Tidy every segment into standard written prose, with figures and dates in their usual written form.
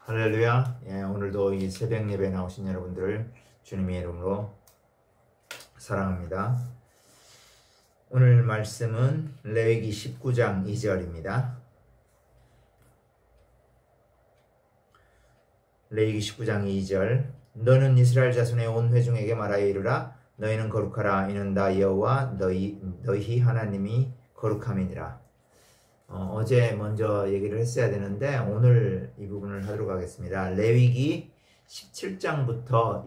할렐루야. 오늘도 이 새벽 예배 나오신 여러분들을 주님의 이름으로 사랑합니다. 오늘 말씀은 레위기 19장 2절입니다. 레위기 19장 2절. 너는 이스라엘 자손의 온 회중에게 말하여 이르라. 너희는 거룩하라. 이는 나 여호와 너희 하나님이 거룩함이니라. 어제 먼저 얘기를 했어야 되는데 오늘 이 부분을 하도록 하겠습니다. 레위기 17장부터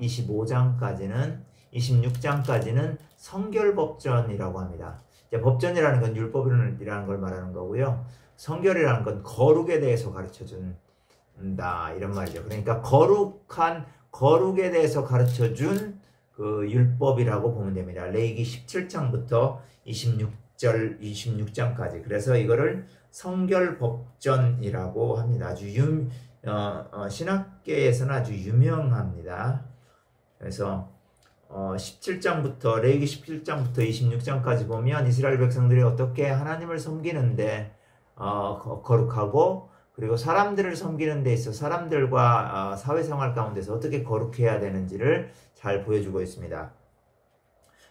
26장까지는 성결법전이라고 합니다. 이제 법전이라는 건 율법이라는 걸 말하는 거고요. 성결이라는 건 거룩에 대해서 가르쳐준다 이런 말이죠. 그러니까 거룩에 대해서 가르쳐준 그 율법이라고 보면 됩니다. 레위기 17장부터 26장까지. 그래서 이거를 성결법전이라고 합니다. 아주 신학계에서는 아주 유명합니다. 그래서 17장부터 레위기 17장부터 26장까지 보면 이스라엘 백성들이 어떻게 하나님을 섬기는데 거룩하고, 그리고 사람들을 섬기는 데 있어 사람들과 사회생활 가운데서 어떻게 거룩해야 되는지를 잘 보여주고 있습니다.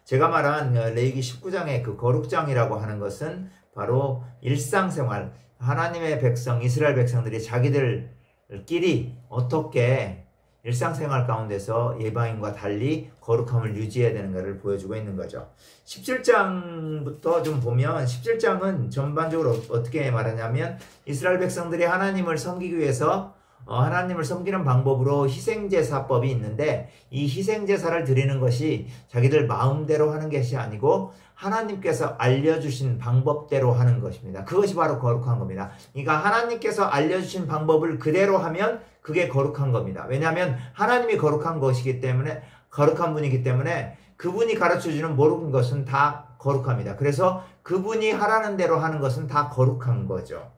제가 말한 레위기 19장의 그 거룩장이라고 하는 것은 바로 일상생활, 하나님의 백성, 이스라엘 백성들이 자기들끼리 어떻게 일상생활 가운데서 이방인과 달리 거룩함을 유지해야 되는가를 보여주고 있는 거죠. 17장부터 좀 보면 17장은 전반적으로 어떻게 말하냐면 이스라엘 백성들이 하나님을 섬기기 위해서 하나님을 섬기는 방법으로 희생제사법이 있는데, 이 희생제사를 드리는 것이 자기들 마음대로 하는 것이 아니고 하나님께서 알려주신 방법대로 하는 것입니다. 그것이 바로 거룩한 겁니다. 그러니까 하나님께서 알려주신 방법을 그대로 하면 그게 거룩한 겁니다. 왜냐하면 하나님이 거룩한 것이기 때문에, 거룩한 분이기 때문에 그분이 가르쳐주는 모든 것은 다 거룩합니다. 그래서 그분이 하라는 대로 하는 것은 다 거룩한 거죠.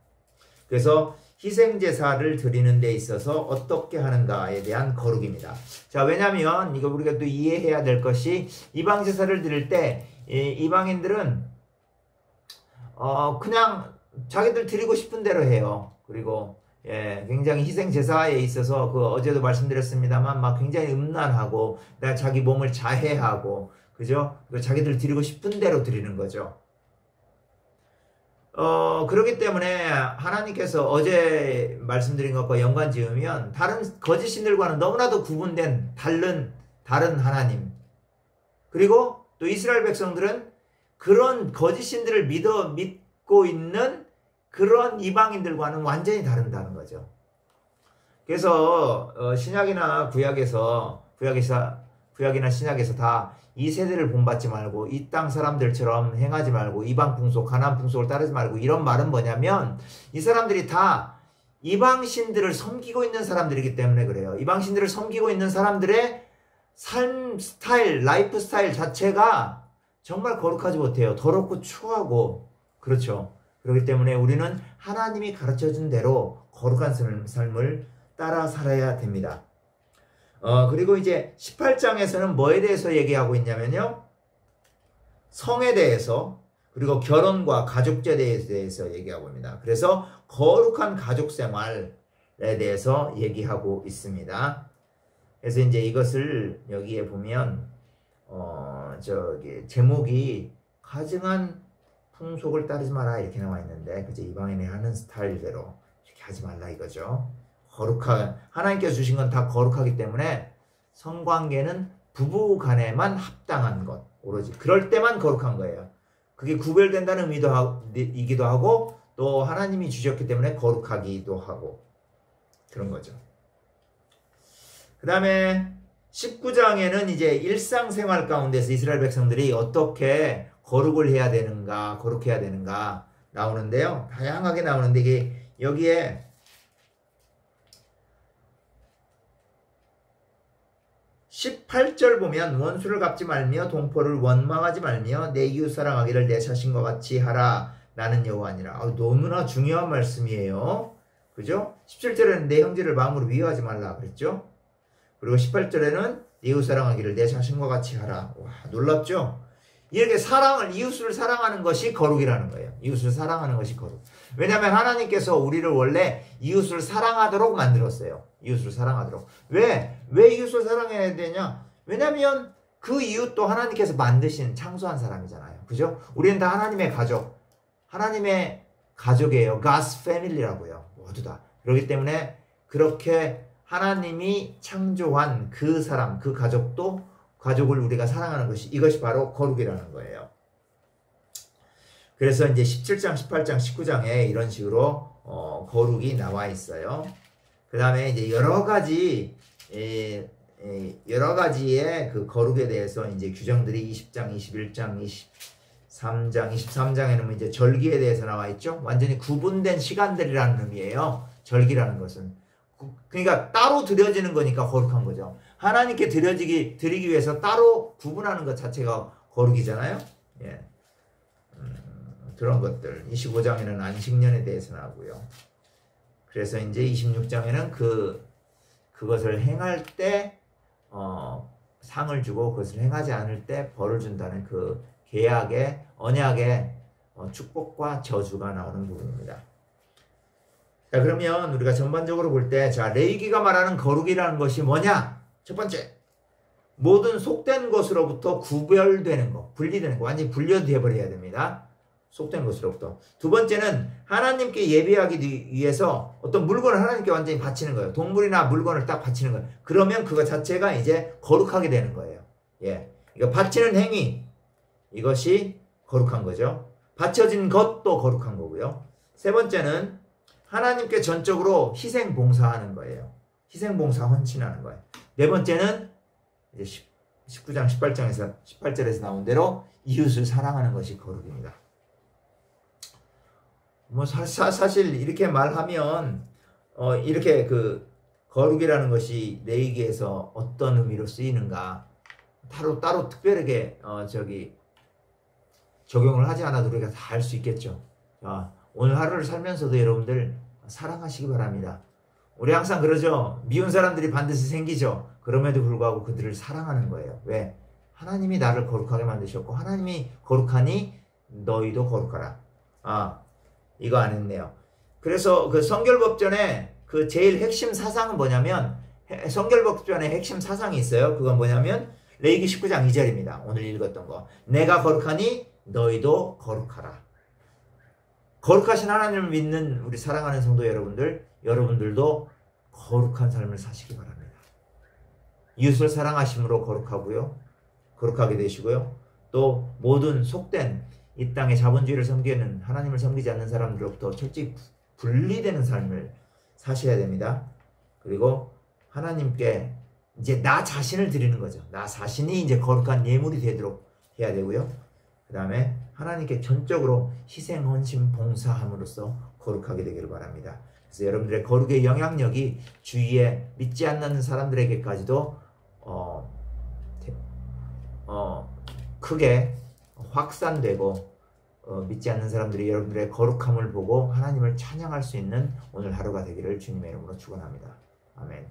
그래서 희생제사를 드리는 데 있어서 어떻게 하는가에 대한 거룩입니다. 자, 왜냐하면 이거 우리가 또 이해해야 될 것이, 이방제사를 드릴 때 이방인들은 그냥 자기들 드리고 싶은 대로 해요. 그리고 굉장히 희생제사에 있어서 어제도 말씀드렸습니다만 막 굉장히 음란하고 자기 몸을 자해하고, 그죠? 자기들 드리고 싶은 대로 드리는 거죠. 그렇기 때문에 하나님께서 어제 말씀드린 것과 연관 지으면 다른 거짓신들과는 너무나도 구분된 다른 하나님, 그리고 또 이스라엘 백성들은 그런 거짓신들을 믿고 있는 그런 이방인들과는 완전히 다른다는 거죠. 그래서 신약이나 구약이나 신약에서 다 이 세대를 본받지 말고 이 땅 사람들처럼 행하지 말고 이방 풍속, 가나안 풍속을 따르지 말고, 이런 말은 뭐냐면 이 사람들이 다 이방신들을 섬기고 있는 사람들이기 때문에 그래요. 이방신들을 섬기고 있는 사람들의 삶 스타일, 라이프 스타일 자체가 정말 거룩하지 못해요. 더럽고 추하고, 그렇죠. 그렇기 때문에 우리는 하나님이 가르쳐준 대로 거룩한 삶을 따라 살아야 됩니다. 그리고 이제 18장에서는 뭐에 대해서 얘기하고 있냐면요, 성에 대해서, 그리고 결혼과 가족제에 대해서 얘기하고 있습니다. 그래서 거룩한 가족 생활에 대해서 얘기하고 있습니다. 그래서 이제 이것을 여기에 보면 제목이 가증한 풍속을 따르지 마라 이렇게 나와 있는데, 그죠? 이방인이 하는 스타일대로 이렇게 하지 말라 이거죠. 하나님께서 주신 건 다 거룩하기 때문에 성관계는 부부 간에만 합당한 것, 오로지 그럴 때만 거룩한 거예요. 그게 구별된다는 의미이기도 하고, 또 하나님이 주셨기 때문에 거룩하기도 하고, 그런 거죠. 그 다음에 19장에는 이제 일상생활 가운데서 이스라엘 백성들이 어떻게 거룩해야 되는가 나오는데요. 다양하게 나오는데, 이게 여기에 18절 보면 원수를 갚지 말며 동포를 원망하지 말며 내 이웃 사랑하기를 내 자신과 같이 하라. 나는 여호와니라. 너무나 중요한 말씀이에요. 그죠? 17절에는 내 형제를 마음으로 미워하지 말라 그랬죠? 그리고 18절에는 내 이웃 사랑하기를 내 자신과 같이 하라. 와, 놀랍죠? 이렇게 이웃을 사랑하는 것이 거룩이라는 거예요. 이웃을 사랑하는 것이 거룩. 왜냐하면 하나님께서 우리를 원래 이웃을 사랑하도록 만들었어요. 이웃을 사랑하도록. 왜 이웃을 사랑해야 되냐? 왜냐하면 그 이웃도 하나님께서 만드신 창조한 사람이잖아요. 그죠? 우리는 다 하나님의 가족. 하나님의 가족이에요. God's family라고요. 모두 다. 그렇기 때문에 그렇게 하나님이 창조한 그 사람, 그 가족을 우리가 사랑하는 이것이 바로 거룩이라는 거예요. 그래서 이제 17장, 18장, 19장에 이런 식으로 거룩이 나와 있어요. 그 다음에 이제 여러 가지의 그 거룩에 대해서 이제 규정들이 20장, 21장, 23장, 23장에는 이제 절기에 대해서 나와 있죠. 완전히 구분된 시간들이라는 의미예요. 절기라는 것은. 그러니까 따로 드려지는 거니까 거룩한 거죠. 하나님께 드리기 위해서 따로 구분하는 것 자체가 거룩이잖아요. 예. 그런 것들. 25장에는 안식년에 대해서 나오고요. 그래서 이제 26장에는 그것을 행할 때 상을 주고 그것을 행하지 않을 때 벌을 준다는 그 계약의 언약의 축복과 저주가 나오는 부분입니다. 자, 그러면 우리가 전반적으로 볼 때, 자, 레위기가 말하는 거룩이라는 것이 뭐냐? 첫 번째, 모든 속된 것으로부터 구별되는 것, 분리되는 것, 완전히 분리되어 버려야 됩니다. 속된 것으로부터. 두 번째는 하나님께 예배하기 위해서 어떤 물건을 하나님께 완전히 바치는 거예요. 동물이나 물건을 딱 바치는 거예요. 그러면 그거 자체가 이제 거룩하게 되는 거예요. 예. 이거 바치는 행위, 이것이 거룩한 거죠. 바쳐진 것도 거룩한 거고요. 세 번째는 하나님께 전적으로 희생 봉사하는 거예요. 희생 봉사 헌신하는 거예요. 네 번째는 이제 19장 18절에서 나온 대로 이웃을 사랑하는 것이 거룩입니다. 뭐 사실 이렇게 말하면 이렇게 그 거룩이라는 것이 레위기에서 어떤 의미로 쓰이는가 따로 특별하게 적용을 하지 않아도 우리가 다 알 수 있겠죠. 자, 오늘 하루를 살면서도 여러분들 사랑하시기 바랍니다. 우리 항상 그러죠. 미운 사람들이 반드시 생기죠. 그럼에도 불구하고 그들을 사랑하는 거예요. 왜? 하나님이 나를 거룩하게 만드셨고 하나님이 거룩하니 너희도 거룩하라. 이거 안 했네요. 그래서 그 성결법전에 그 제일 핵심 사상은 뭐냐면 성결법전에 핵심 사상이 있어요. 그건 뭐냐면 레위기 19장 2절입니다. 오늘 읽었던 거. 내가 거룩하니 너희도 거룩하라. 거룩하신 하나님을 믿는 우리 사랑하는 성도 여러분들도 거룩한 삶을 사시기 바랍니다. 이웃을 사랑하심으로 거룩하게 되시고요. 또 모든 속된 이 땅의 자본주의를 섬기는 하나님을 섬기지 않는 사람들로부터 철저히 분리되는 삶을 사셔야 됩니다. 그리고 하나님께 이제 나 자신을 드리는 거죠. 나 자신이 이제 거룩한 예물이 되도록 해야 되고요. 그 다음에 하나님께 전적으로 희생, 헌신, 봉사함으로써 거룩하게 되기를 바랍니다. 그래서 여러분들의 거룩의 영향력이 주위에 믿지 않는 사람들에게까지도 크게 확산되고 믿지 않는 사람들이 여러분들의 거룩함을 보고 하나님을 찬양할 수 있는 오늘 하루가 되기를 주님의 이름으로 축원합니다. 아멘.